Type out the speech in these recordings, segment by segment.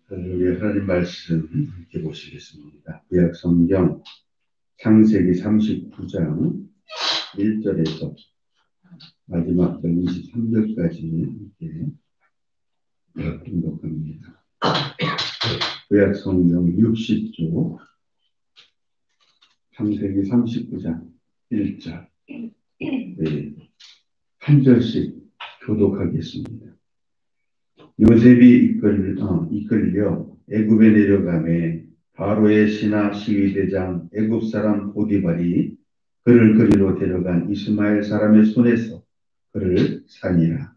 우리 하나님 말씀 함께 보시겠습니다. 구약 성경 창세기 39장 1절에서 마지막 절 23절까지 함께 교독합니다. 구약 성경 60조 창세기 39장 1절 한 절씩 교독하겠습니다. 요셉이 이끌려 애굽에 내려가매 바로의 신하 시위대장 애굽 사람 보디발이 그를 그리로 데려간 이스마엘 사람의 손에서 그를 살리라.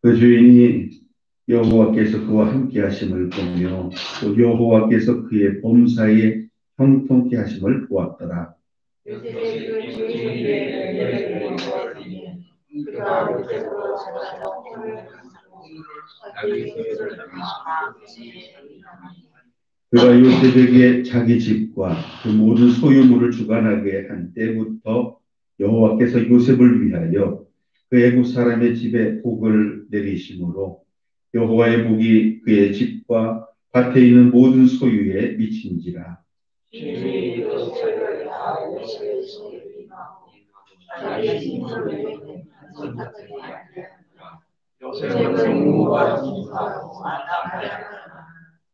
그 주인이 여호와께서 그와 함께 하심을 보며 또 여호와께서 그의 범사에 형통케 하심을 보았더라. 그가 요셉에게 자기 집과 그 모든 소유물을 주관하게 한 때부터 여호와께서 요셉을 위하여 그 애굽 사람의 집에 복을 내리심으로 여호와의 복이 그의 집과 밭에 있는 모든 소유에 미친지라.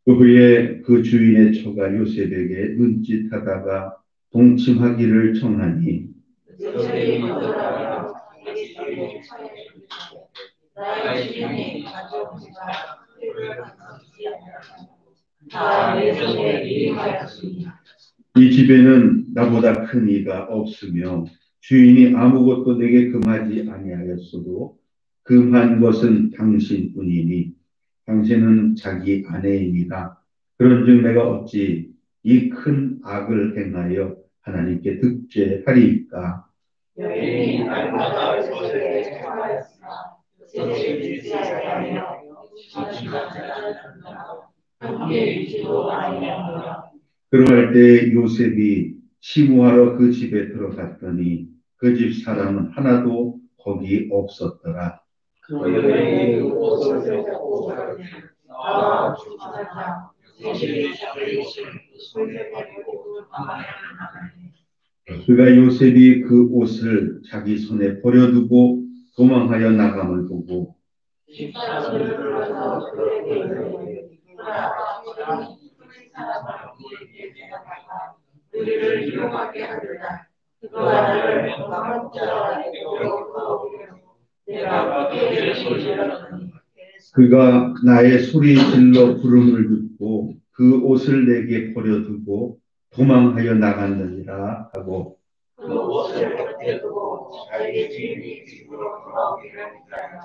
그 후에 그 주인의 처가 요셉에게 눈짓하다가 동침하기를 청하니 이 집에는 나보다 큰 이가 없으며 주인이 아무것도 내게 금하지 아니하였어도 금한 것은 당신뿐이니 당신은 자기 아내입니다. 그런즉 내가 어찌 이 큰 악을 행하여 하나님께 득죄하리이까? 여인이 날마다 요셉에게 청하였으나 요셉이 듣지 아니하며 함께 있지도 아니하노라. 그러할 때 요셉이 시무하러 그 집에 들어갔더니 그 집 사람은 하나도 거기 없었더라. 그가 요셉이 그 옷을 자기 손에 버려두고 도망하여 나감을 보고 우리를 이용하게 하리라. 그가 나의 소리 질러 부름을 듣고 그 옷을 내게 버려두고 도망하여 나갔느니라 하고 그 옷을 곁에 두고 자기 주인이 집으로 돌아오기를 기다려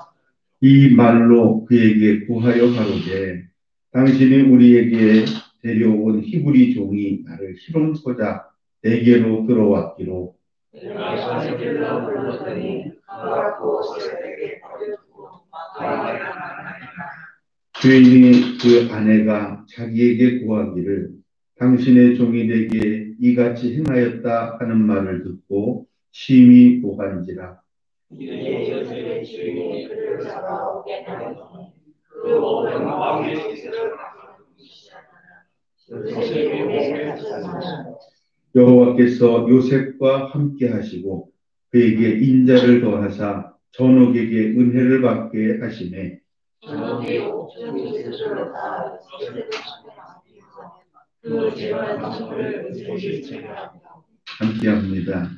이 말로 그에게 구하여 가로되 당신이 우리에게 데려온 히브리 종이 나를 희롱코자 내게로 들어왔기로 내가 자기들로 불렀더니 그가 그 옷을 내게 버려두고 도망하여 나갔느니라. 주인이 그 아내가 자기에게 구하기를 당신의 종이 내게 이같이 행하였다 하는 말을 듣고 심히 고간지라. 요셉의 주인이 그를 잡아오게 하였더니 그 몸은 왕의 기세를 요셉이 몸에 갇혔으나 여호와께서 요셉과 함께 하시고 그에게 인자를 더하사 전옥에게 은혜를 받게 하시매 전옥이 옥중이 스스로 다 그 죄와 상을 함께합니다.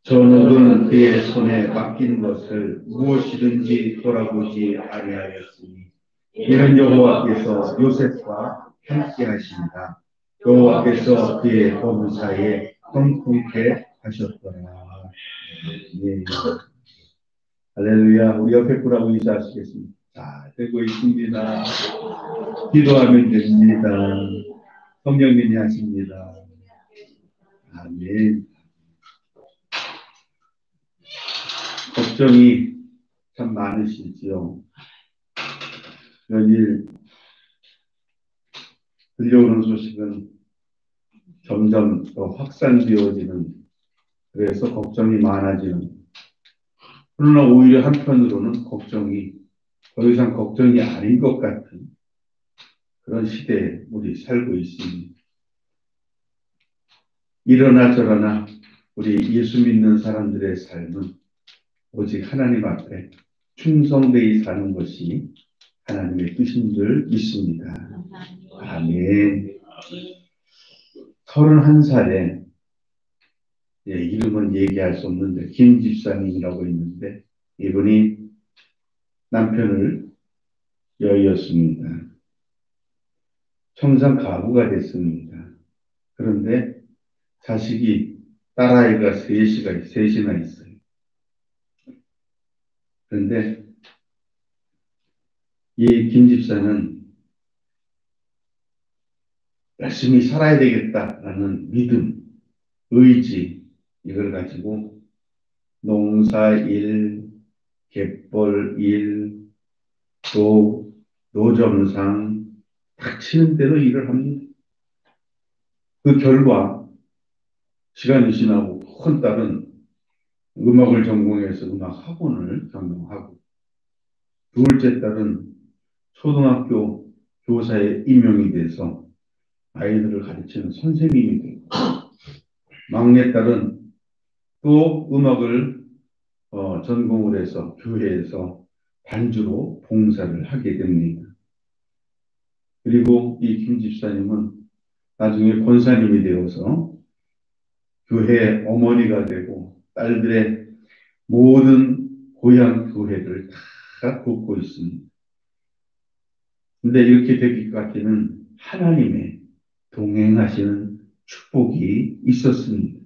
전옥은 그의 손에 맡긴 것을 무엇이든지 돌아보지 아니하였으니 이는 여호와께서 요셉과 함께하십니다. 여호와께서 그의 범사에 형통케 하셨더라. 예. 할렐루야. 우리 옆에 분하고 인사하시겠습니다. 자, 되고 있습니다. 기도하면 됩니다. 성령님이 하십니다. 아멘. 걱정이 참 많으시지요. 연일 들려오는 소식은 점점 더 확산되어지는 그래서 걱정이 많아지는. 그러나 오히려 한편으로는 걱정이 더 이상 걱정이 아닌 것 같은 그런 시대에 우리 살고 있습니다. 이러나 저러나 우리 예수 믿는 사람들의 삶은 오직 하나님 앞에 충성되이 사는 것이 하나님의 뜻인 줄 믿습니다. 아멘. 31살에 이름은 얘기할 수 없는데 김 집사님이라고 있는데 이분이 남편을 여의었습니다. 청산 가부가 됐습니다. 그런데 자식이 딸아이가 셋이나 있어요. 그런데 이 김 집사는 열심히 살아야 되겠다라는 믿음, 의지 이걸 가지고 농사일, 갯벌일, 또 노점상 닥치는 대로 일을 합니다. 그 결과 시간이 지나고 큰 딸은 음악을 전공해서 음악 학원을 경영하고 둘째 딸은 초등학교 교사에 임용이 돼서 아이들을 가르치는 선생님이 되고 막내 딸은 또 음악을 전공을 해서 교회에서 반주로 봉사를 하게 됩니다. 그리고 이 김 집사님은 나중에 권사님이 되어서 교회 어머니가 되고 딸들의 모든 고향 교회를 다 돕고 있습니다. 근데 이렇게 되기까지는 하나님의 동행하시는 축복이 있었습니다.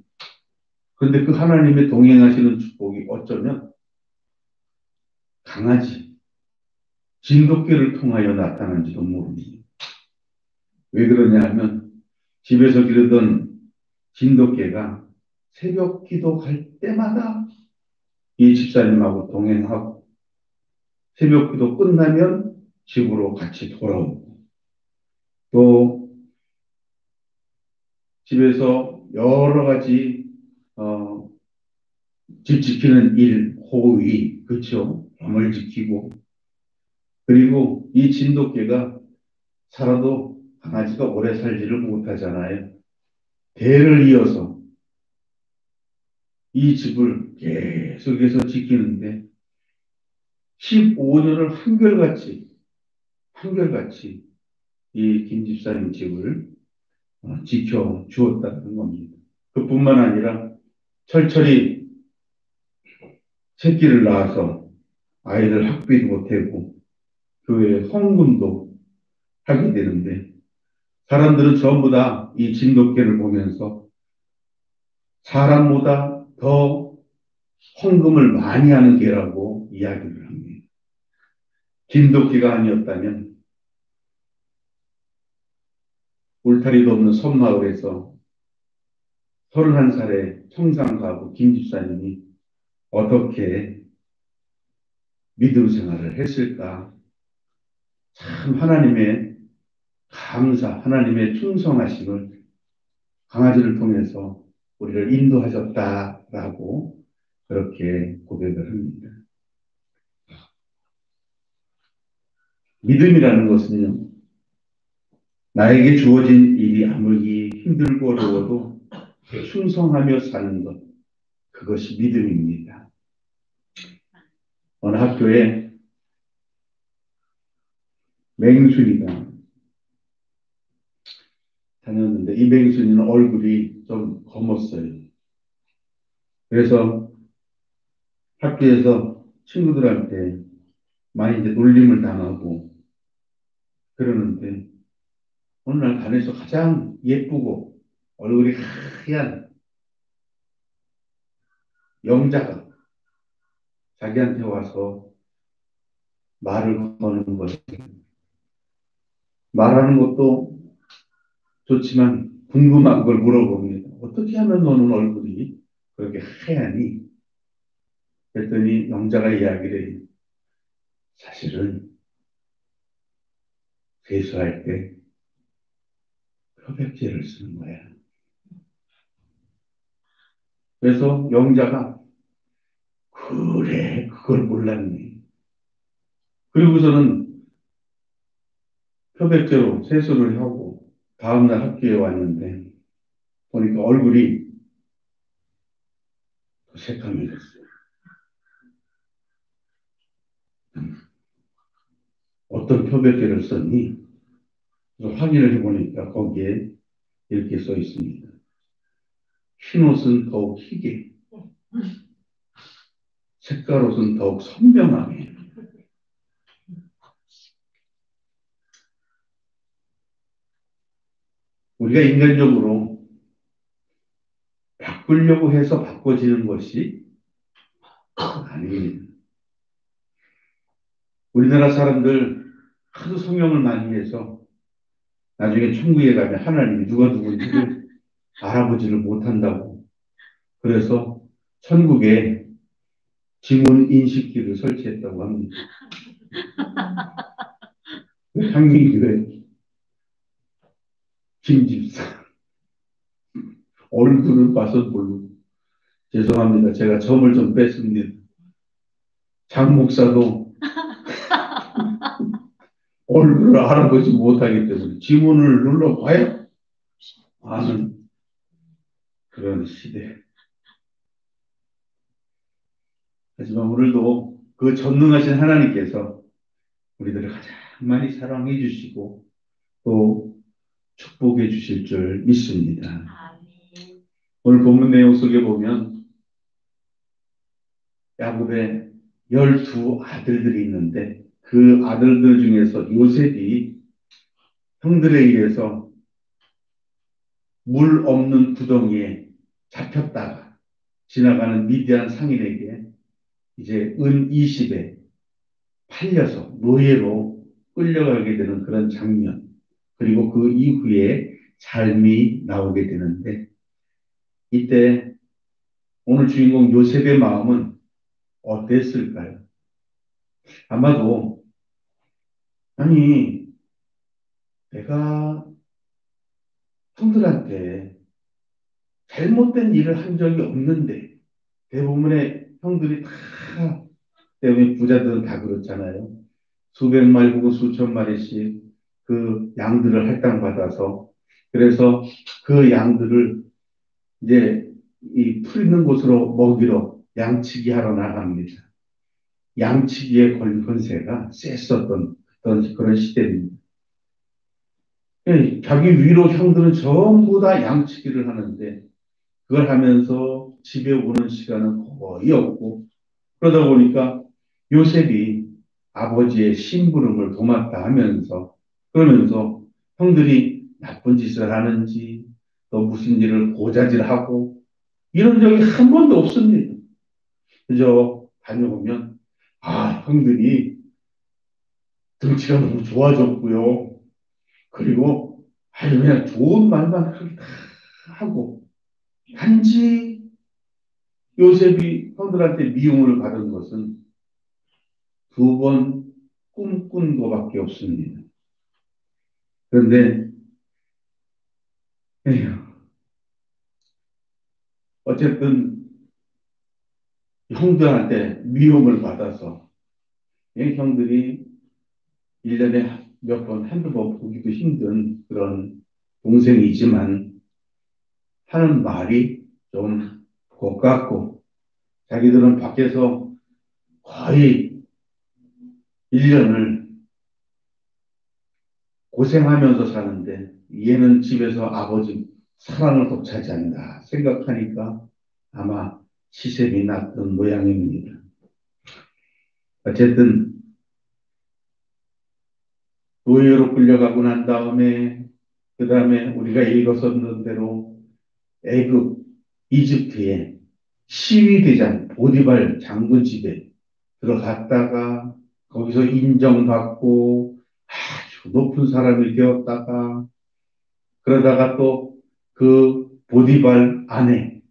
그런데 그 하나님의 동행하시는 축복이 어쩌면 강아지, 진돗개를 통하여 나타난지도 모릅니다. 왜 그러냐 하면 집에서 기르던 진돗개가 새벽 기도 갈 때마다 이 집사님하고 동행하고 새벽 기도 끝나면 집으로 같이 돌아오고 또 집에서 여러 가지 집 지키는 일, 호의, 그렇죠? 밤을 지키고 그리고 이 진돗개가 살아도 강아지가 오래 살지를 못하잖아요. 대를 이어서 이 집을 계속해서 지키는데 15년을 한결같이 이 김 집사님 집을 지켜 주었다는 겁니다. 그뿐만 아니라 철철이 새끼를 낳아서 아이들 학비도 보태고 교회 헌금도 하게 되는데 사람들은 전부 다 이 진돗개를 보면서 사람보다 더 헌금을 많이 하는 개라고 이야기를 합니다. 진돗개가 아니었다면 울타리도 없는 섬마을에서 31살의 청산가부 김 집사님이 어떻게 믿음 생활을 했을까? 참 하나님의 하나님의 충성하심을 강아지를 통해서 우리를 인도하셨다라고 그렇게 고백을 합니다. 믿음이라는 것은요, 나에게 주어진 일이 아무리 힘들고 어려워도 충성하며 사는 것, 그것이 믿음입니다. 어느 학교에 맹순이가 다녔는데 이 맹순이는 얼굴이 좀 검었어요. 그래서 학교에서 친구들한테 많이 이제 놀림을 당하고 그러는데 어느 날 반에서 가장 예쁘고 얼굴이 하얀 영자가 자기한테 와서 말을 거는 거예요. 말하는 것도 좋지만 궁금한 걸 물어봅니다. 어떻게 하면 너는 얼굴이 그렇게 하얗니? 그랬더니 영자가 이야기를 해요. 사실은 세수할 때 표백제를 쓰는 거야. 그래서 영자가 그래 그걸 몰랐네. 그리고서는 표백제로 세수를 하고 다음날 학교에 왔는데 보니까 얼굴이 새카매졌어요. 어떤 표백제를 썼니? 그래서 확인을 해보니까 거기에 이렇게 써 있습니다. 흰옷은 더욱 희게, 색깔옷은 더욱 선명하게. 우리가 인간적으로 바꾸려고 해서 바꿔지는 것이 아닙니다. 우리나라 사람들 하도 성형을 많이 해서 나중에 천국에 가면 하나님이 누가 누군지를 알아보지를 못한다고. 그래서 천국에 지문 인식기를 설치했다고 합니다. 향민교회 김집사 얼굴을 봐서 모르고 죄송합니다. 제가 점을 좀 뺐습니다. 장 목사도 얼굴을 알아보지 못하기 때문에 지문을 눌러봐야 아는 그런 시대. 하지만 오늘도 그 전능하신 하나님께서 우리들을 가장 많이 사랑해 주시고 또 축복해 주실 줄 믿습니다. 오늘 본문 내용 속에 보면 야곱의 12 아들들이 있는데 그 아들들 중에서 요셉이 형들에 의해서 물 없는 구덩이에 잡혔다가 지나가는 미디안 상인에게 이제 은 20에 팔려서 노예로 끌려가게 되는 그런 장면, 그리고 그 이후에 삶이 나오게 되는데 이때 오늘 주인공 요셉의 마음은 어땠을까요? 아마도 아니 내가 형들한테 잘못된 일을 한 적이 없는데 대부분의 형들이 다 때문에 부자들은 다 그렇잖아요. 수백 마리 혹은 수천 마리씩 그 양들을 할당받아서 그래서 그 양들을 이제 이 풀 있는 곳으로 먹이러 양치기 하러 나갑니다. 양치기의 권세가 셌었던 그런 시대입니다. 자기 위로 형들은 전부 다 양치기를 하는데 그걸 하면서 집에 오는 시간은 거의 없고 그러다 보니까 요셉이 아버지의 심부름을 도맡아 하면서 그러면서 형들이 나쁜 짓을 하는지 또 무슨 일을 고자질하고 이런 적이 한 번도 없습니다. 그저 다녀오면 형들이 등치가 너무 좋아졌고요. 그리고 그냥 좋은 말만 하고 단지 요셉이 형들한테 미움을 받은 것은 2번 꿈꾼 것밖에 없습니다. 그런데 에휴, 어쨌든 형들한테 미움을 받아서 형들이 1년에 몇 번, 한두 번 보기도 힘든 그런 동생이지만 하는 말이 좀 고깝고 자기들은 밖에서 거의 1년을 고생하면서 사는데 얘는 집에서 아버지 사랑을 독차지한다 생각하니까 아마 시샘이 났던 모양입니다. 어쨌든 노예로 끌려가고 난 다음에 그 다음에 우리가 읽었었는 대로 애굽 이집트의 시위대장 보디발 장군 집에 들어갔다가 거기서 인정받고 아주 높은 사람이 되었다가 그러다가 또 그 보디발 아내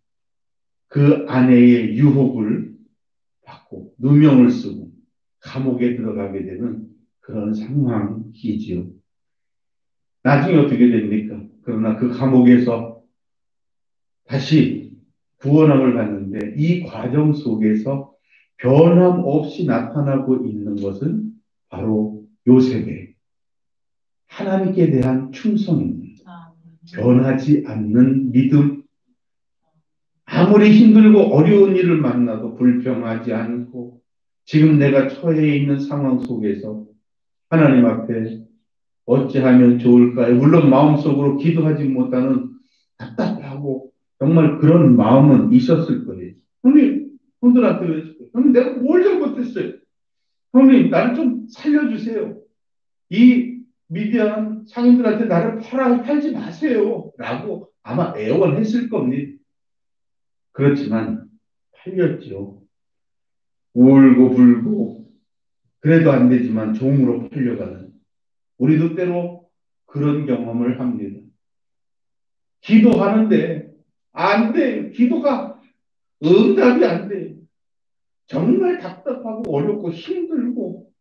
그 아내의 유혹을 받고 누명을 쓰고 감옥에 들어가게 되는 그런 상황이지요. 나중에 어떻게 됩니까? 그러나 그 감옥에서 다시 구원함을 받는데 이 과정 속에서 변함없이 나타나고 있는 것은 바로 요셉의 하나님께 대한 충성입니다. 변하지 않는 믿음, 아무리 힘들고 어려운 일을 만나도 불평하지 않고 지금 내가 처해 있는 상황 속에서 하나님 앞에 어찌하면 좋을까요? 물론 마음속으로 기도하지 못하는 답답하고 정말 그런 마음은 있었을 거예요. 형님, 형들한테 그랬어요. 형님, 내가 뭘 잘못했어요? 형님, 나를 좀 살려주세요. 이 미디안 상인들한테 나를 팔지 마세요. 라고 아마 애원했을 겁니다. 그렇지만 팔렸죠. 울고 불고 그래도 안 되지만 종으로 팔려가는 우리도 때로 그런 경험을 합니다. 기도하는데 안 돼. 기도가 응답이 안 돼. 정말 답답하고 어렵고 힘들고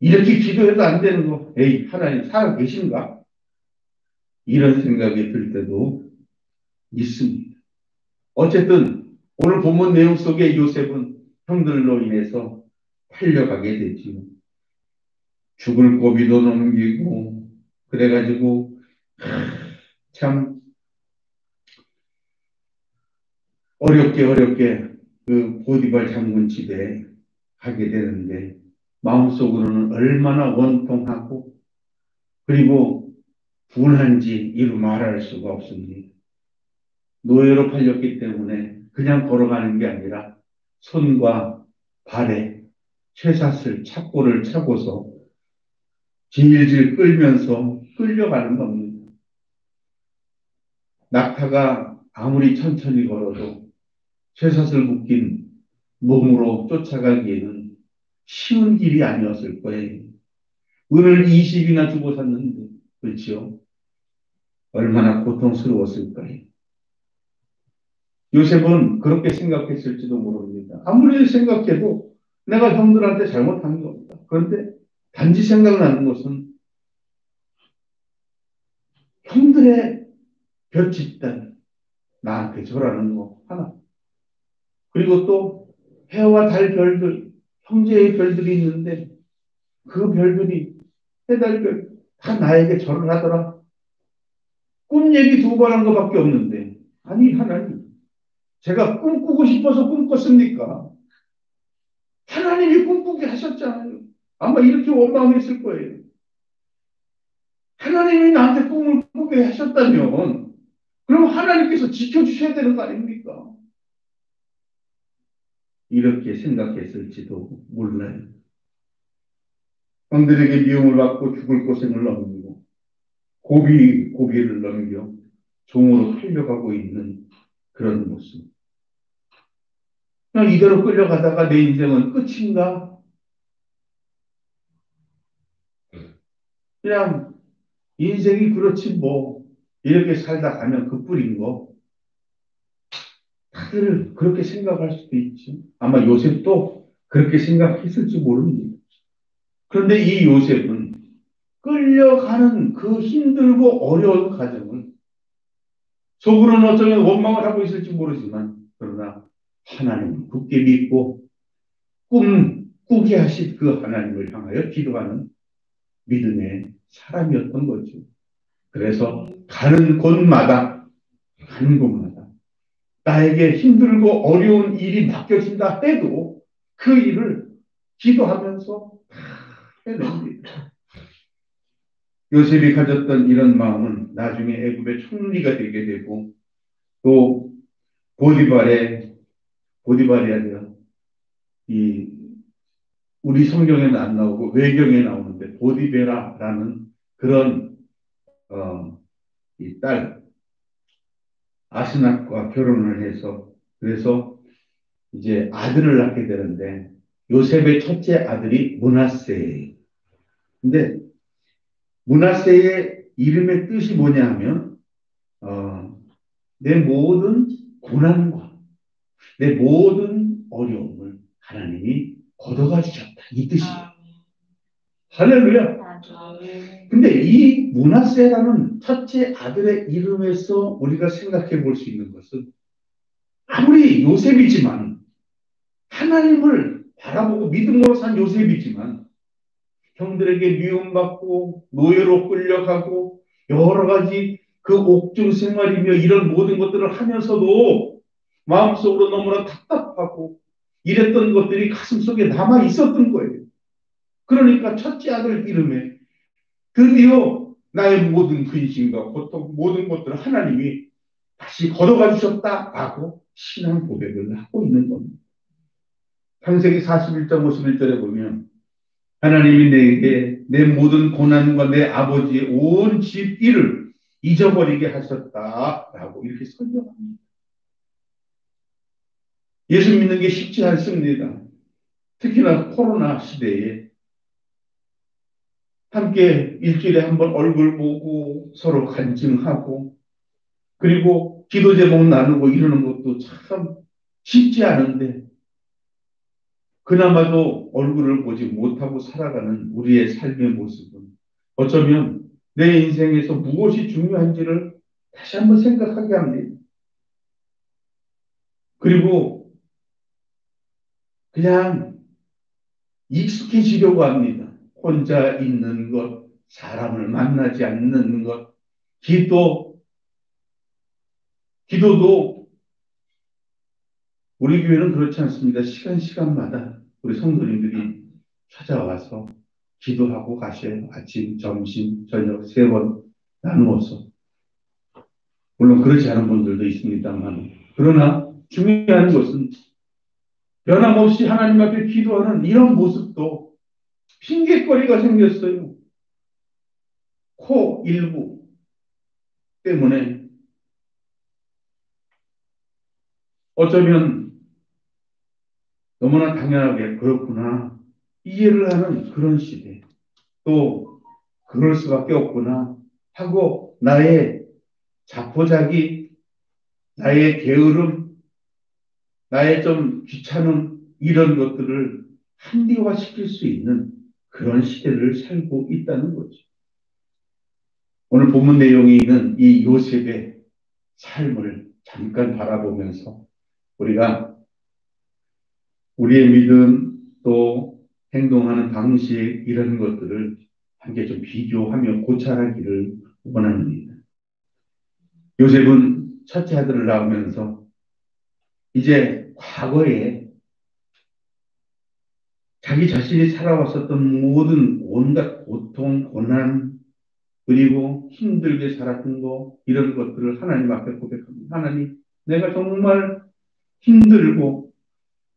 이렇게 기도해도 안 되는 거. 에이, 하나님 살아 계신가? 이런 생각이 들 때도 있습니다. 어쨌든 오늘 본문 내용 속에 요셉은 형들로 인해서 팔려가게 되지요. 죽을 고비도 넘기고 그래가지고 참 어렵게 그 보디발 장군 집에 가게 되는데 마음속으로는 얼마나 원통하고 그리고 분한지 이루 말할 수가 없습니다. 노예로 팔렸기 때문에 그냥 걸어가는 게 아니라 손과 발에 쇠사슬 착고를 차고서 질질 끌면서 끌려가는 겁니다. 낙타가 아무리 천천히 걸어도 쇠사슬 묶인 몸으로 쫓아가기에는 쉬운 길이 아니었을 거예요. 은을 20이나 주고 샀는데, 그렇지요? 얼마나 고통스러웠을까요? 요셉은 그렇게 생각했을지도 모릅니다. 아무리 생각해도 내가 형들한테 잘못한 게 없다. 그런데 단지 생각나는 것은 형들의 볕짓단 나한테 절하는 거 하나. 그리고 또 해와 달 별들, 형제의 별들이 있는데 그 별들이 해달별 다 나에게 절을 하더라. 꿈 얘기 2번 한 것밖에 없는데 아니 하나님 제가 꿈꾸고 싶어서 꿈꿨습니까? 하나님이 꿈꾸게 하셨잖아요. 아마 이렇게 원망했을 거예요. 하나님이 나한테 꿈을 꾸게 하셨다면 그럼 하나님께서 지켜주셔야 되는 거 아닙니까? 이렇게 생각했을지도 몰라요. 형들에게 미움을 받고 죽을 고생을 넘기고 고비를 넘겨 종으로 끌려가고 있는 그런 모습. 그냥 이대로 끌려가다가 내 인생은 끝인가? 그냥 인생이 그렇지 뭐 이렇게 살다 가면 그뿐인 거. 다들 그렇게 생각할 수도 있지. 아마 요셉도 그렇게 생각했을지 모릅니다. 그런데 이 요셉은 끌려가는 그 힘들고 어려운 과정을 속으로는 어쩌면 원망을 하고 있을지 모르지만 그러나 하나님을 굳게 믿고 꾸게 하신 그 하나님을 향하여 기도하는 믿음의 사람이었던 거죠. 그래서 가는 곳마다 나에게 힘들고 어려운 일이 맡겨진다 해도 그 일을 기도하면서 다 해냅니다. 요셉이 가졌던 이런 마음은 나중에 애굽의 총리가 되게 되고 또 보디발이 아니라 이 우리 성경에는 안 나오고 외경에 나오는데 보디베라라는 그런 이 딸 아스낫과 결혼을 해서 그래서 이제 아들을 낳게 되는데 요셉의 첫째 아들이 므낫세예요. 근데 므낫세의 이름의 뜻이 뭐냐 하면 내 모든 고난과 내 모든 어려움을 하나님이 걷어가 주셨다. 이 뜻이에요. 할렐루야. 근데 이 므낫세라는 첫째 아들의 이름에서 우리가 생각해 볼 수 있는 것은 아무리 요셉이지만, 하나님을 바라보고 믿음으로 산 요셉이지만, 형들에게 미움받고 노예로 끌려가고 여러 가지 그 옥중 생활이며 이런 모든 것들을 하면서도 마음속으로 너무나 답답하고 이랬던 것들이 가슴속에 남아 있었던 거예요. 그러니까 첫째 아들 이름에 드디어 나의 모든 근심과 고통, 모든 것들을 하나님이 다시 걷어가 주셨다라고 신앙 고백을 하고 있는 겁니다. 창세기 41장 51절에 보면 하나님이 내게 내 모든 고난과 내 아버지의 온 집 일을 잊어버리게 하셨다라고 이렇게 설명합니다. 예수 믿는 게 쉽지 않습니다. 특히나 코로나 시대에 함께 일주일에 한 번 얼굴 보고 서로 간증하고 그리고 기도 제목 나누고 이러는 것도 참 쉽지 않은데 그나마도 얼굴을 보지 못하고 살아가는 우리의 삶의 모습은 어쩌면 내 인생에서 무엇이 중요한지를 다시 한번 생각하게 합니다. 그리고 그냥 익숙해지려고 합니다. 혼자 있는 것, 사람을 만나지 않는 것, 기도도 우리 교회는 그렇지 않습니다. 시간마다 우리 성도님들이 찾아와서 기도하고 가셔요. 아침, 점심, 저녁 3번 나누어서. 물론 그렇지 않은 분들도 있습니다만. 그러나 중요한 것은 변함없이 하나님 앞에 기도하는 이런 모습도 핑계거리가 생겼어요. 코 일부 때문에 어쩌면 너무나 당연하게 그렇구나 이해를 하는 그런 시대 또 그럴 수밖에 없구나 하고 나의 자포자기 나의 게으름 나의 좀 귀찮음 이런 것들을 합리화시킬 수 있는 그런 시대를 살고 있다는 거죠. 오늘 본문 내용이 있는 이 요셉의 삶을 잠깐 바라보면서 우리가 우리의 믿음 또 행동하는 방식 이런 것들을 함께 좀 비교하며 고찰하기를 원합니다. 요셉은 첫째 아들을 낳으면서 이제 과거에 자기 자신이 살아왔었던 모든 온갖 고통, 고난, 그리고 힘들게 살았던 거, 이런 것들을 하나님 앞에 고백합니다. 하나님, 내가 정말 힘들고,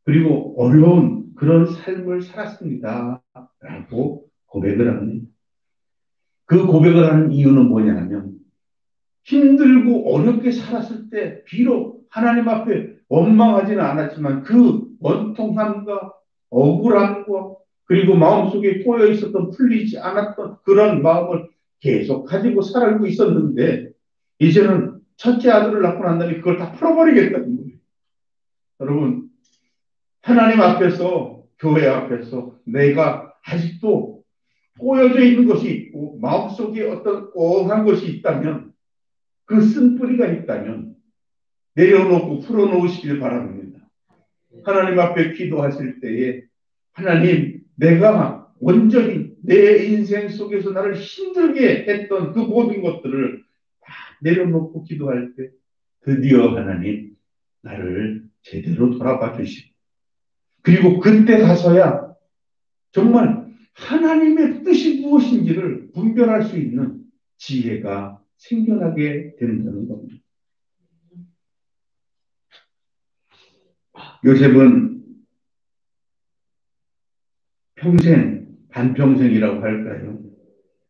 그리고 어려운 그런 삶을 살았습니다. 라고 고백을 합니다. 그 고백을 하는 이유는 뭐냐면, 힘들고 어렵게 살았을 때, 비록 하나님 앞에 원망하지는 않았지만, 그 원통함과 억울함과, 그리고 마음속에 꼬여 있었던 풀리지 않았던 그런 마음을 계속 가지고 살고 있었는데, 이제는 첫째 아들을 낳고 난 다음에 그걸 다 풀어버리겠다는 거예요. 여러분, 하나님 앞에서, 교회 앞에서 내가 아직도 꼬여져 있는 것이 있고, 마음속에 어떤 꽁한 것이 있다면, 그 쓴뿌리가 있다면, 내려놓고 풀어놓으시길 바랍니다. 하나님 앞에 기도하실 때에, 하나님, 내가 온전히 내 인생 속에서 나를 힘들게 했던 그 모든 것들을 다 내려놓고 기도할 때, 드디어 하나님, 나를 제대로 돌아봐 주시고, 그리고 그때 가서야 정말 하나님의 뜻이 무엇인지를 분별할 수 있는 지혜가 생겨나게 된다는 겁니다. 요셉은 평생, 반평생이라고 할까요?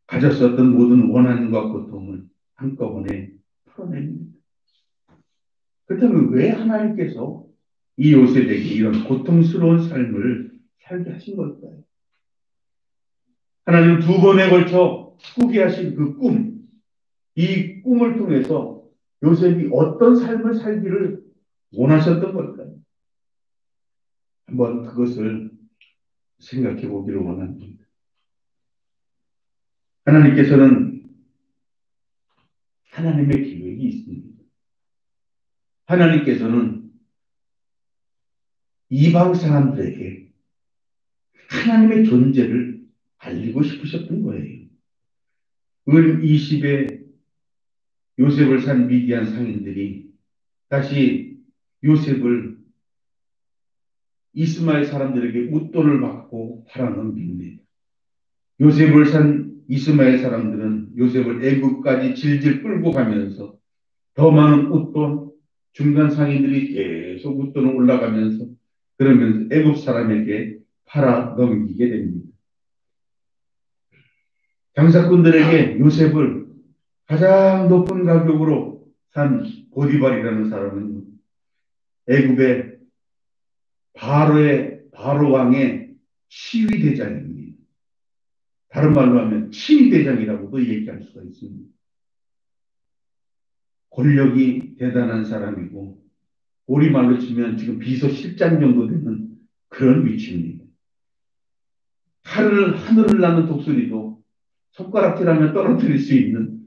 가졌었던 모든 원한과 고통을 한꺼번에 풀어냅니다. 그렇다면 왜 하나님께서 이 요셉에게 이런 고통스러운 삶을 살게 하신 걸까요? 하나님은 2번에 걸쳐 꾸게 하신 그 꿈, 이 꿈을 통해서 요셉이 어떤 삶을 살기를 원하셨던 걸까요? 한번 그것을 생각해 보기를 원합니다. 하나님께서는 하나님의 계획이 있습니다. 하나님께서는 이방 사람들에게 하나님의 존재를 알리고 싶으셨던 거예요. 은 20에 요셉을 산 미디안 상인들이 다시 요셉을 이스마엘 사람들에게 웃돈을 받고 팔아넘깁니다. 요셉을 산 이스마엘 사람들은 요셉을 애굽까지 질질 끌고 가면서 더 많은 웃돈, 중간 상인들이 계속 웃돈을 올라가면서 그러면서 애굽 사람에게 팔아 넘기게 됩니다. 장사꾼들에게 요셉을 가장 높은 가격으로 산 보디발이라는 사람은 애굽의 바로 왕의 시위대장입니다. 다른 말로 하면 시위대장이라고도 얘기할 수가 있습니다. 권력이 대단한 사람이고 우리말로 치면 지금 비서실장 정도 되는 그런 위치입니다. 하늘을 나는 독수리도 손가락질하면 떨어뜨릴 수 있는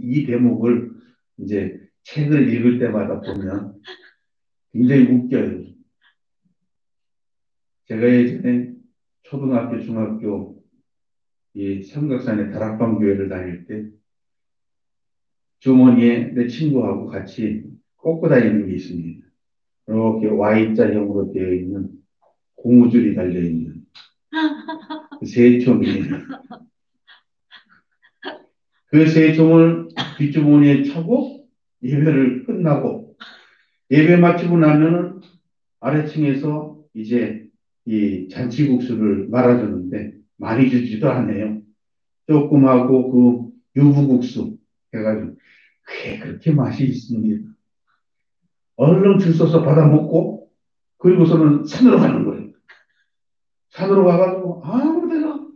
이 대목을 이제 책을 읽을 때마다 보면 굉장히 웃겨요. 제가 예전에 초등학교, 중학교 이 삼각산의 다락방 교회를 다닐 때 주머니에 내 친구하고 같이 꽂고 다니는 게 있습니다. 이렇게 Y자형으로 되어 있는 고무줄이 달려있는 세 총이에요. 그 세 총을 뒷주머니에 차고 예배를 끝나고 예배 마치고 나면은 아래층에서 이제 이 잔치국수를 말아주는데 많이 주지도 않아요. 조금 하고 그 유부국수 해가지고 그게 그렇게 맛이 있습니다. 얼른 줄 서서 받아 먹고 그리고서는 산으로 가는 거예요. 산으로 가가지고 아무 데나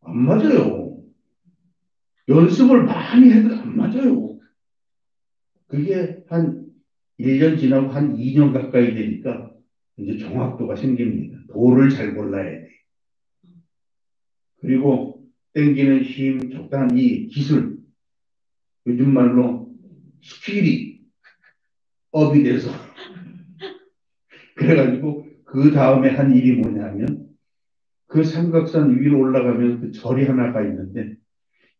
안 맞아요. 연습을 많이 해도 안 맞아요. 그게 한 1년 지나고 한 2년 가까이 되니까 이제 정확도가 생깁니다. 돌을 잘 골라야 돼. 그리고 땡기는 힘, 적당한 이 기술, 요즘 말로 스킬이 업이 돼서 그래가지고 그 다음에 한 일이 뭐냐면 그 삼각산 위로 올라가면 그 절이 하나가 있는데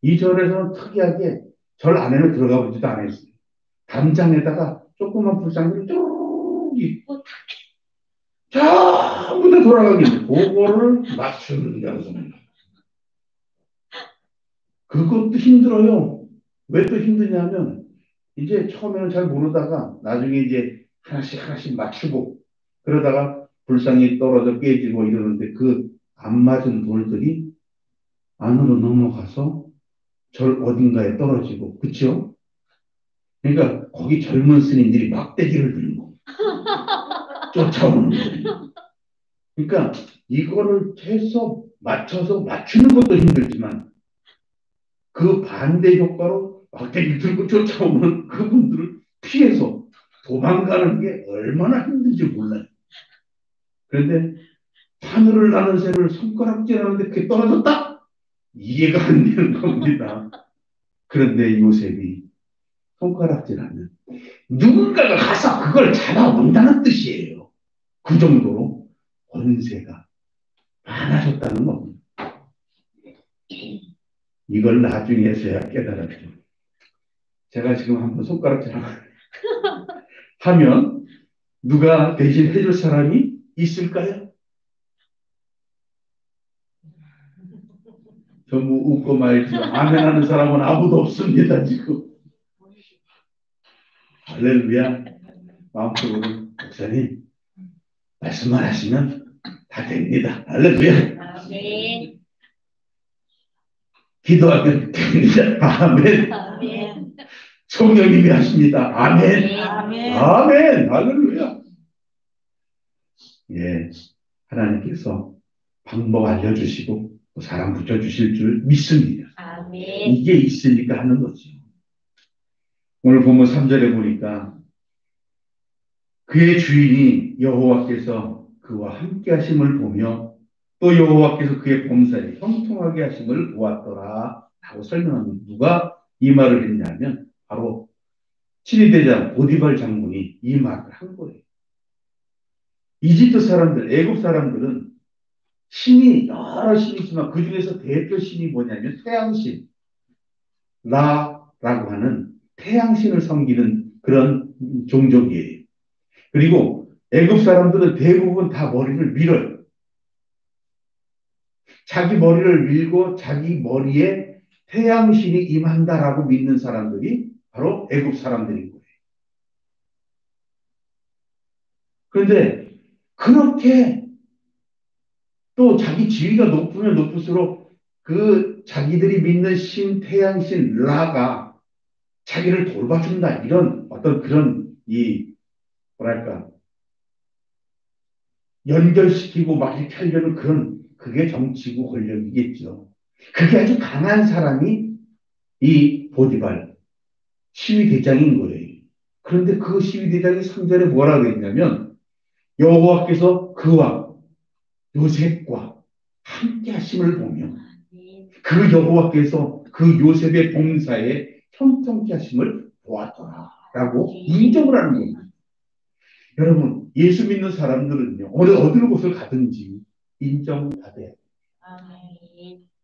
이 절에서는 특이하게 절 안에는 들어가 보지도 않았어요. 담장에다가 조그만 불상들이 쭉 있고 전부 다 돌아가겠네. 그거를 맞추는 연습입니다. 그것도 힘들어요. 왜 또 힘드냐면 이제 처음에는 잘 모르다가 나중에 이제 하나씩 맞추고 그러다가 불상이 떨어져 깨지고 이러는데 그 안 맞은 돌들이 안으로 넘어가서 절 어딘가에 떨어지고 그쵸? 그러니까 거기 젊은 스님들이 막대기를 들고 쫓아오는 거예요. 그러니까 이거를 해서 맞춰서 맞추는 것도 힘들지만 그 반대 효과로 막대기 들고 쫓아오는 그분들을 피해서 도망가는 게 얼마나 힘든지 몰라요. 그런데 하늘을 나는 새를 손가락질하는데 그게 떨어졌다? 이해가 안 되는 겁니다. 그런데 요셉이 손가락질하면 누군가가 가서 그걸 잡아온다는 뜻이에요. 그 정도로 권세가 많아졌다는 겁니다. 이걸 나중에서야 깨달았죠. 제가 지금 한번 손가락질 하면 누가 대신 해줄 사람이 있을까요? 전부 웃고 말죠. 아멘 하는 사람은 아무도 없습니다, 지금. 할렐루야. 마음속으로, 목사님, 말씀만 하시면 다 됩니다. 할렐루야. 아멘. 기도하면 됩니다. 아멘. 아멘. 성령님이 하십니다. 아멘. 아멘. 아멘. 할렐루야. 예. 하나님께서 방법 알려주시고 사람 붙여주실 줄 믿습니다. 아멘. 이게 있으니까 하는 거죠. 오늘 보면 3절에 보니까 그의 주인이 여호와께서 그와 함께 하심을 보며 또 여호와께서 그의 범사에 형통하게 하심을 보았더라 하고 설명합니다. 누가 이 말을 했냐면 바로 친위대장 보디발 장군이 이 말을 한 거예요. 이집트 사람들, 애굽 사람들은 신이 여러 신이 있지만 그 중에서 대표 신이 뭐냐면 태양신, 라라고 하는 태양신을 섬기는 그런 종족이에요. 그리고 애굽 사람들은 대부분 다 머리를 밀어요. 자기 머리를 밀고 자기 머리에 태양신이 임한다라고 믿는 사람들이 바로 애굽 사람들인 거예요. 그런데 그렇게 또 자기 지위가 높으면 높을수록 그 자기들이 믿는 신, 태양신, 라가 자기를 돌봐준다. 이런 어떤 그런 뭐랄까, 연결시키고 막 이렇게 하려는 그런, 그게 정치고 권력이겠죠. 그게 아주 강한 사람이 이 보디발 시위대장인 거예요. 그런데 그 시위대장이 3절에 뭐라고 했냐면 여호와께서 그와 요셉과 함께 하심을 보며 그 여호와께서 그 요셉의 봉사에 형통케 하심을 보았더라라고 인정을 하는 겁니다. 여러분, 예수 믿는 사람들은요, 어느 곳을 가든지 인정받아야 돼요.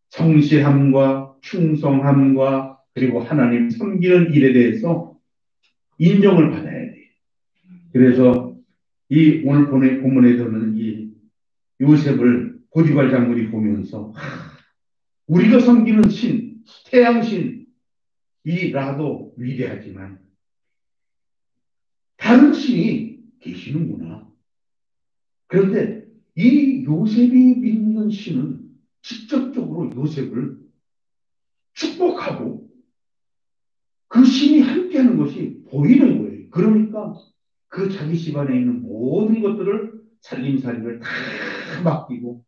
성실함과 충성함과 그리고 하나님 섬기는 일에 대해서 인정을 받아야 돼요. 그래서 이 오늘 본문에서는 이 요셉을 보디발 장군이 보면서 우리가 섬기는 신, 태양신 이 라도 위대하지만 다른 신이 계시는구나. 그런데 이 요셉이 믿는 신은 직접적으로 요셉을 축복하고 그 신이 함께하는 것이 보이는 거예요. 그러니까 그 자기 집안에 있는 모든 것들을 살림살이를 다 맡기고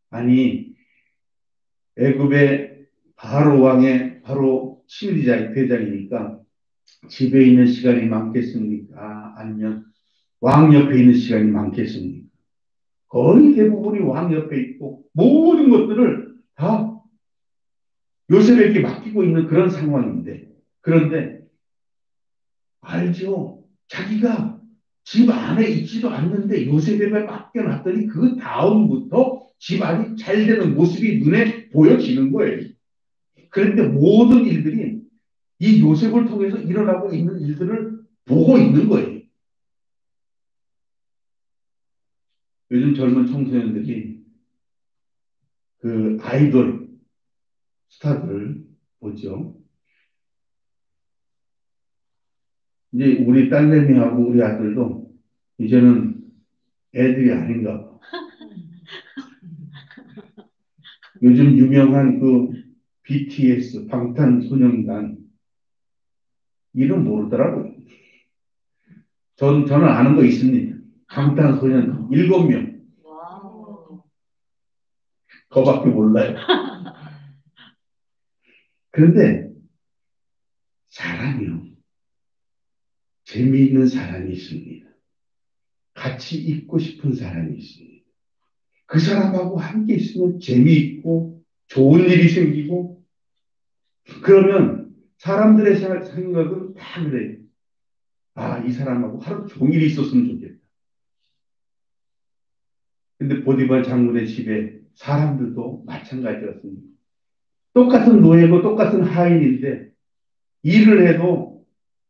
아니 애굽의 바로 왕의 바로 대장이니까 집에 있는 시간이 많겠습니까? 아니면 왕 옆에 있는 시간이 많겠습니까? 거의 대부분이 왕 옆에 있고 모든 것들을 다 요셉에게 맡기고 있는 그런 상황인데 그런데 알죠. 자기가 집 안에 있지도 않는데 요셉에게 맡겨놨더니 그 다음부터 집 안이 잘 되는 모습이 눈에 보여지는 거예요. 그런데 모든 일들이 이 요셉을 통해서 일어나고 있는 일들을 보고 있는 거예요. 요즘 젊은 청소년들이 그 아이돌 스타들을 보죠. 이제 우리 딸내미하고 우리 아들도 이제는 애들이 아닌가 봐. 요즘 유명한 그 BTS 방탄소년단 이름 모르더라고요. 저는 아는 거 있습니다. 방탄소년 7명. 그거밖에 몰라요. 그런데 사람이요. 재미있는 사람이 있습니다. 같이 있고 싶은 사람이 있습니다. 그 사람하고 함께 있으면 재미있고 좋은 일이 생기고 그러면 사람들의 생각은 다 그래요. 아, 이 사람하고 하루 종일 있었으면 좋겠다. 근데 보디발 장군의 집에 사람들도 마찬가지였습니다. 똑같은 노예고 똑같은 하인인데 일을 해도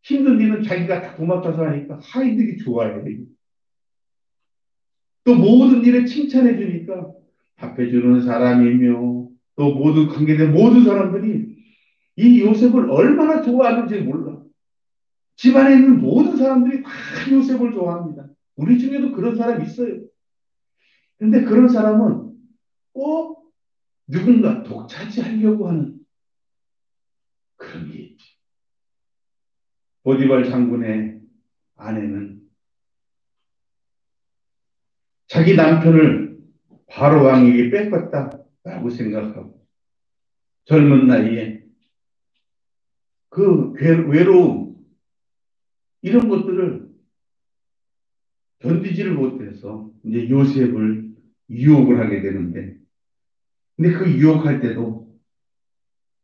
힘든 일은 자기가 다 도맡아서 하니까 하인들이 좋아해요. 또 모든 일에 칭찬해 주니까 답해주는 사람이며 또 모든 관계된 모든 사람들이 이 요셉을 얼마나 좋아하는지 몰라. 집안에 있는 모든 사람들이 다 요셉을 좋아합니다. 우리 중에도 그런 사람 있어요. 근데 그런 사람은 꼭 누군가 독차지하려고 하는 그런 게 있지. 보디발 장군의 아내는 자기 남편을 바로 왕에게 뺏겼다라고 생각하고 젊은 나이에 그 외로움 이런 것들을 견디지를 못해서 이제 요셉을 유혹을 하게 되는데 근데 그 유혹할 때도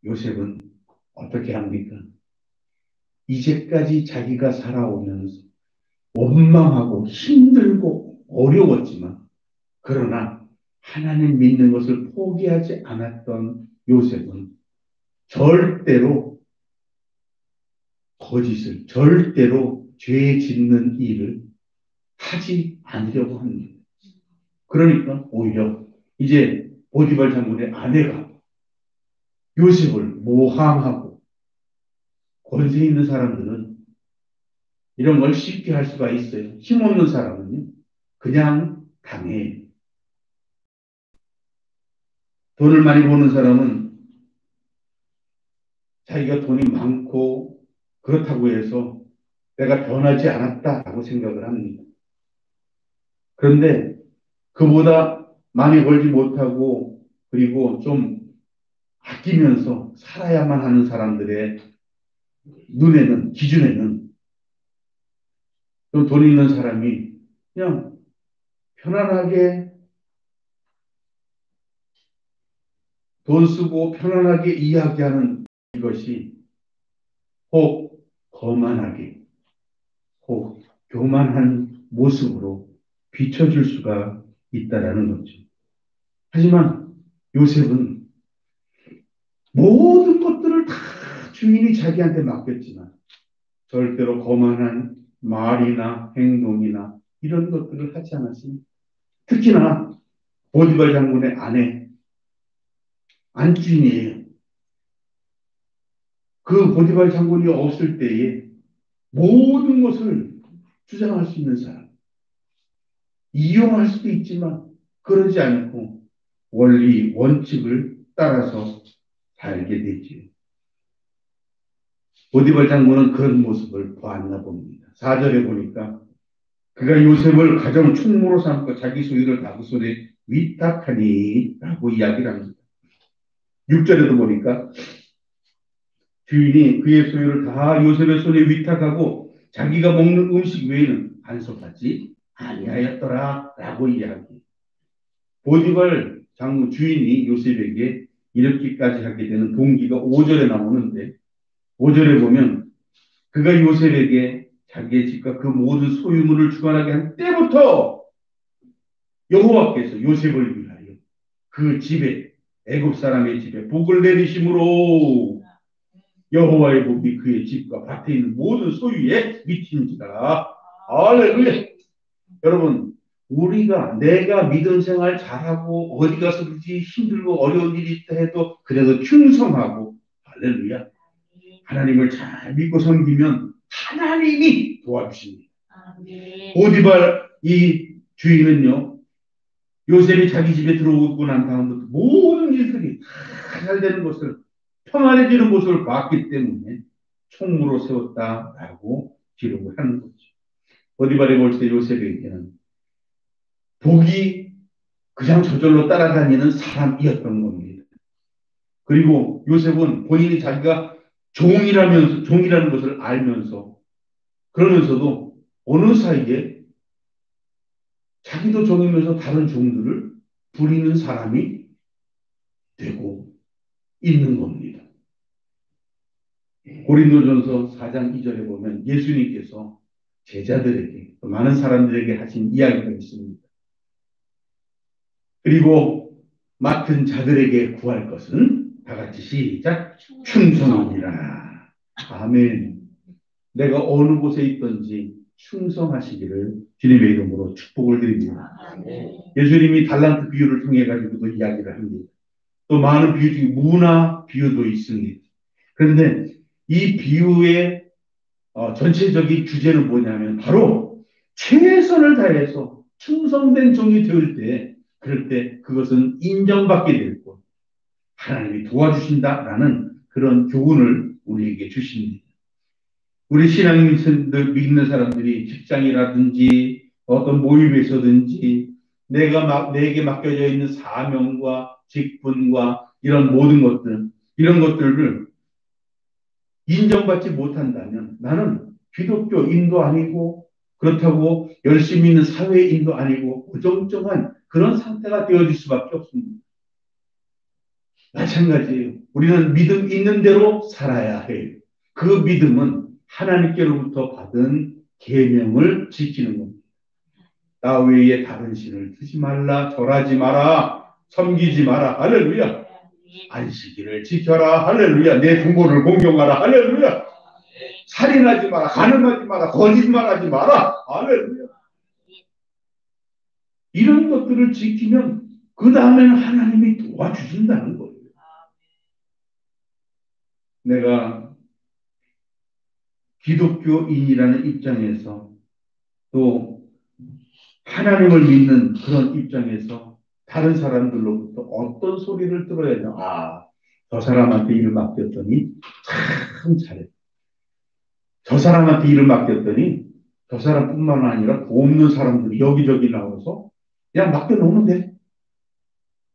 요셉은 어떻게 합니까? 이제까지 자기가 살아오면서 원망하고 힘들고 어려웠지만 그러나 하나님 믿는 것을 포기하지 않았던 요셉은 절대로 거짓을, 절대로 죄 짓는 일을 하지 않으려고 합니다. 그러니까 오히려 이제 보디발 장군의 아내가 요셉을 모함하고 권세 있는 사람들은 이런 걸 쉽게 할 수가 있어요. 힘없는 사람은요, 그냥 당해. 돈을 많이 버는 사람은 자기가 돈이 많고 그렇다고 해서 내가 변하지 않았다라고 생각을 합니다. 그런데 그보다 많이 벌지 못하고 그리고 좀 아끼면서 살아야만 하는 사람들의 눈에는, 기준에는 좀 돈 있는 사람이 그냥 편안하게 돈 쓰고 편안하게 이야기하는 이것이 혹 거만하게, 혹 교만한 모습으로 비춰질 수가 있다라는 거죠. 하지만 요셉은 모든 것들을 다 주인이 자기한테 맡겼지만 절대로 거만한 말이나 행동이나 이런 것들을 하지 않았습니다. 특히나 보디발 장군의 아내 안주인이에요. 그 보디발 장군이 없을 때에 모든 것을 주장할 수 있는 사람. 이용할 수도 있지만 그러지 않고 원리, 원칙을 따라서 살게 되지요. 보디발 장군은 그런 모습을 보았나 봅니다. 4절에 보니까 그가 요셉을 가정 충무로 삼고 자기 소유를 다 그 손에 위탁하니 라고 이야기를 합니다. 6절에도 보니까 주인이 그의 소유를 다 요셉의 손에 위탁하고 자기가 먹는 음식 외에는 간섭하지 아니하였더라 라고 이야기. 보디발 장군 주인이 요셉에게 이렇게까지 하게 되는 동기가 5절에 나오는데 5절에 보면 그가 요셉에게 자기의 집과 그 모든 소유물을 주관하게 한 때부터 여호와께서 요셉을 위하여 그 집에 애굽 사람의 집에 복을 내리심으로 여호와의 복이 그의 집과 밭에 있는 모든 소유에 미친지라. 할렐루야. 여러분 우리가 내가 믿음 생활 잘하고 어디 가서든지 힘들고 어려운 일이 있다 해도 그래도 충성하고 할렐루야. 하나님을 잘 믿고 섬기면 하나님이 도와주십니다. 보디발 이 주인은요. 요셉이 자기 집에 들어오고 난 다음부터 모든 일들이 다 잘 되는 것을 평안해지는 모습을 봤기 때문에 총무로 세웠다라고 기록을 하는 거죠. 보디발이 볼 때 요셉에게는 복이 그냥 저절로 따라다니는 사람이었던 겁니다. 그리고 요셉은 본인이 자기가 종이라는 것을 알면서 그러면서도 어느 사이에 자기도 종이면서 다른 종들을 부리는 사람이 되고 있는 겁니다. 고린도전서 4장 2절에 보면 예수님께서 제자들에게 많은 사람들에게 하신 이야기가 있습니다. 그리고 맡은 자들에게 구할 것은 다 같이 시작 충성이니라. 아멘. 내가 어느 곳에 있든지 충성하시기를 주님의 이름으로 축복을 드립니다. 예수님이 달란트 비유를 통해 가지고도 이야기를 합니다. 또 많은 비유 중에 문화 비유도 있습니다. 그런데 이 비유의 전체적인 주제는 뭐냐면 바로 최선을 다해서 충성된 종이 될 때, 그럴 때 그것은 인정받게 될 것, 하나님이 도와주신다라는 그런 교훈을 우리에게 주십니다. 우리 신앙 믿는 사람들이 직장이라든지 어떤 모임에서든지 내게 맡겨져 있는 사명과 직분과 이런 모든 것들, 이런 것들을 인정받지 못한다면 나는 기독교인도 아니고 그렇다고 열심히 있는 사회인도 아니고 어정쩡한 그런 상태가 되어질 수밖에 없습니다. 마찬가지예요. 우리는 믿음 있는 대로 살아야 해요. 그 믿음은 하나님께로부터 받은 계명을 지키는 겁니다. 나 외에 다른 신을 두지 말라, 절하지 마라, 섬기지 마라, 할렐루야. 안식일을 지켜라, 할렐루야. 내 부모를 공경하라, 할렐루야. 살인하지 마라, 간음하지 마라, 거짓말하지 마라, 할렐루야. 이런 것들을 지키면 그 다음에는 하나님이 도와주신다는 거예요. 내가 기독교인이라는 입장에서 또 하나님을 믿는 그런 입장에서 다른 사람들로부터 어떤 소리를 들어야 되나? 아, 저 사람한테 일을 맡겼더니 참 잘해. 저 사람한테 일을 맡겼더니 저 사람뿐만 아니라 돕는 사람들이 여기저기 나와서 그냥 맡겨놓으면 돼.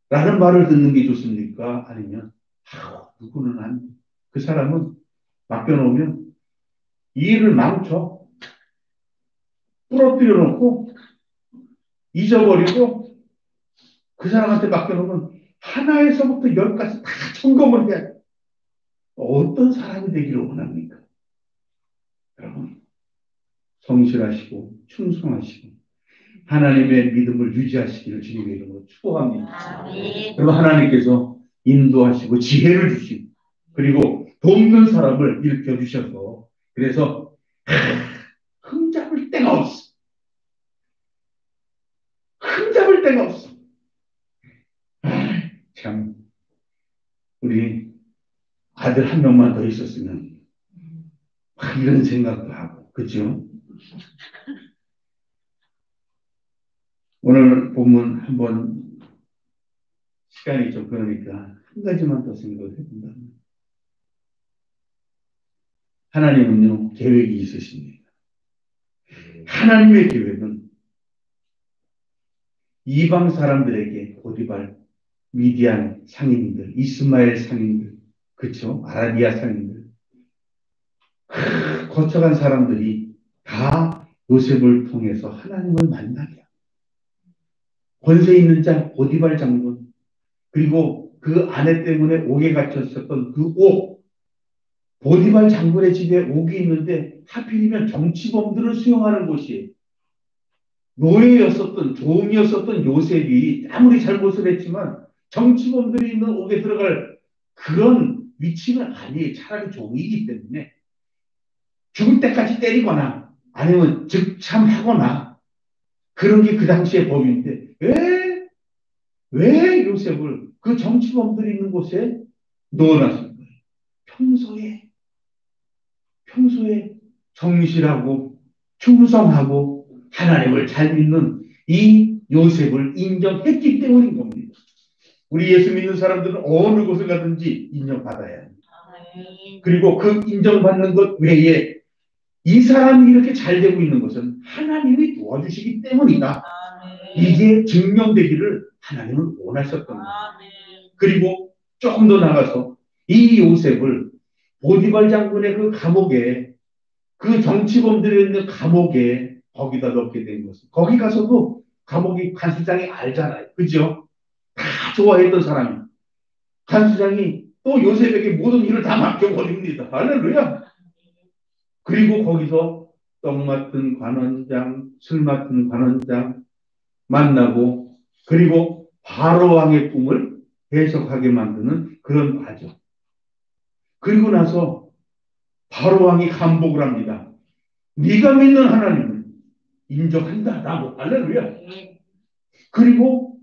라는 말을 듣는 게 좋습니까? 아니면 누구는 안 돼. 그 사람은 맡겨놓으면 이 일을 망쳐. 부러뜨려 놓고 잊어버리고 그 사람한테 맡겨놓으면 하나에서부터 열까지 다 점검을 해야 돼. 어떤 사람이 되기를 원합니까? 여러분, 성실하시고 충성하시고 하나님의 믿음을 유지하시기를 주님의 이름으로 축복합니다. 그리고 하나님께서 인도하시고 지혜를 주시고 그리고 돕는 사람을 일으켜 주셔서 그래서 흠잡을 데가 없어. 흠잡을 데가 없어. 참 우리 아들 한 명만 더 있었으면 이런 생각도 하고 그죠? 오늘 본문 한번 시간이 좀 그러니까 한 가지만 더 생각을 해본다면 하나님은요 계획이 있으십니다. 하나님의 계획은 이방 사람들에게 보디발, 미디안 상인들, 이스마엘 상인들, 그쵸? 아라비아 상인들 거쳐간 사람들이 다 요셉을 통해서 하나님을 만나게 합니다. 권세 있는 자 보디발 장군 그리고 그 아내 때문에 옥에 갇혀 있었던 그 옥 보디발 장군의 집에 옥이 있는데 하필이면 정치범들을 수용하는 곳이에요. 노예였었던 종이었었던 요셉이 아무리 잘못을 했지만 정치범들이 있는 옥에 들어갈 그런 위치는 아니에요. 차라리 종이기 때문에 죽을 때까지 때리거나 아니면 즉참하거나 그런 게 그 당시의 법인데 왜 요셉을 그 정치범들이 있는 곳에 넣어놨을 거예요? 평소에 정실하고 충성하고 하나님을 잘 믿는 이 요셉을 인정했기 때문인 겁니다. 우리 예수 믿는 사람들은 어느 곳을 가든지 인정받아야 합니다. 그리고 그 인정받는 것 외에 이 사람이 이렇게 잘 되고 있는 것은 하나님이 도와주시기 때문이다. 이게 증명되기를 하나님은 원하셨던 겁니다. 그리고 조금 더 나가서 이 요셉을 보디발 장군의 그 감옥에 그 정치범들이 있는 감옥에 거기다 넣게 된 것은 거기 가서도 감옥이 간수장이 알잖아요. 그죠? 다 좋아했던 사람이 간수장이 또 요셉에게 모든 일을 다 맡겨버립니다. 할렐루야. 그리고 거기서 떡 맡은 관원장, 술 맡은 관원장 만나고 그리고 바로 왕의 꿈을 해석하게 만드는 그런 과정. 그리고 나서 바로 왕이 감복을 합니다. 네가 믿는 하나님을 인정한다라고. 할렐루야. 그리고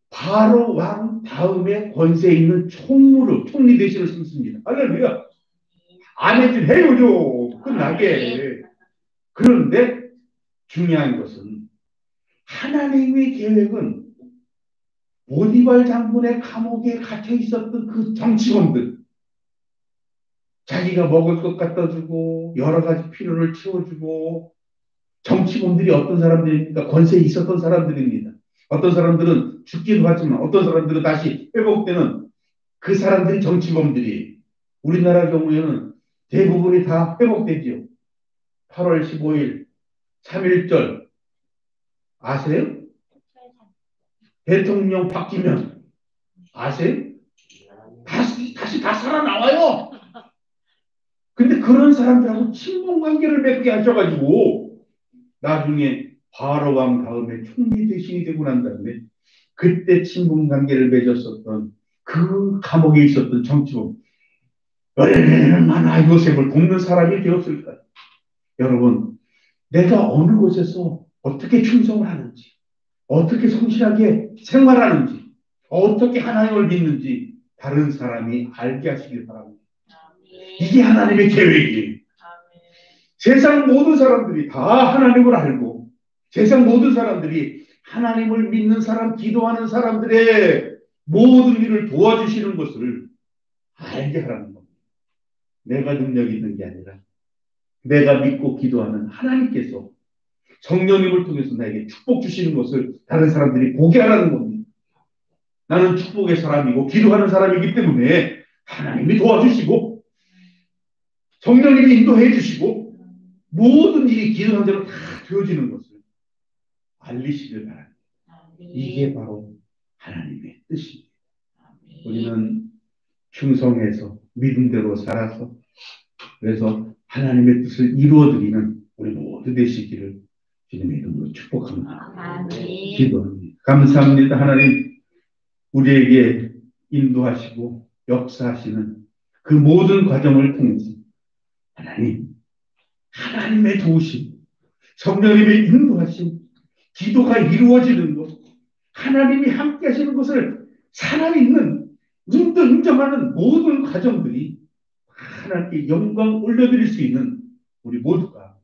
바로 왕 다음에 권세 있는 총리 대신을 삼습니다. 할렐루야. 아내들 해요죠. 끝나게. 그런데 중요한 것은 하나님의 계획은 보디발 장군의 감옥에 갇혀 있었던 그 정치범들 자기가 먹을 것 갖다 주고 여러 가지 필요를 채워주고 정치범들이 어떤 사람들입니까? 권세에 있었던 사람들입니다. 어떤 사람들은 죽기도 하지만 어떤 사람들은 다시 회복되는 그 사람들이 정치범들이 우리나라 경우에는 대부분이 다 회복되지요. 8월 15일 3.1절 아세요? 대통령 바뀌면 아세요? 다시 다 살아나와요. 근데 그런 사람들하고 친분 관계를 맺게 하셔가지고 나중에 바로 왕 다음에 총리 대신이 되고 난 다음에 그때 친분 관계를 맺었었던 그 감옥에 있었던 정치범 얼마나 요셉을 돕는 사람이 되었을까? 여러분, 내가 어느 곳에서 어떻게 충성을 하는지, 어떻게 성실하게 생활하는지, 어떻게 하나님을 믿는지 다른 사람이 알게 하시길 바랍니다. 이게 하나님의 계획이에요. 세상 모든 사람들이 다 하나님을 알고 세상 모든 사람들이 하나님을 믿는 사람, 기도하는 사람들의 모든 일을 도와주시는 것을 알게 하라는 겁니다. 내가 능력 있는 게 아니라 내가 믿고 기도하는 하나님께서 성령님을 통해서 나에게 축복 주시는 것을 다른 사람들이 보게 하라는 겁니다. 나는 축복의 사람이고 기도하는 사람이기 때문에 하나님이 도와주시고 성령님이 인도해 주시고 모든 일이 기도한 대로 다 되어지는 것을 알리시길 바랍니다. 이게 바로 하나님의 뜻입니다. 우리는 충성해서 믿음대로 살아서 그래서 하나님의 뜻을 이루어드리는 우리 모두 되시기를 주님의 이름으로 축복합니다. 기도합니다. 감사합니다. 하나님 우리에게 인도하시고 역사하시는 그 모든 과정을 통해서 하나님의 도우심, 성령님의 인도하심, 기도가 이루어지는 것, 하나님이 함께 하시는 것을 살아있는 인정하는 모든 과정들이 하나님께 영광 올려드릴 수 있는 우리 모두가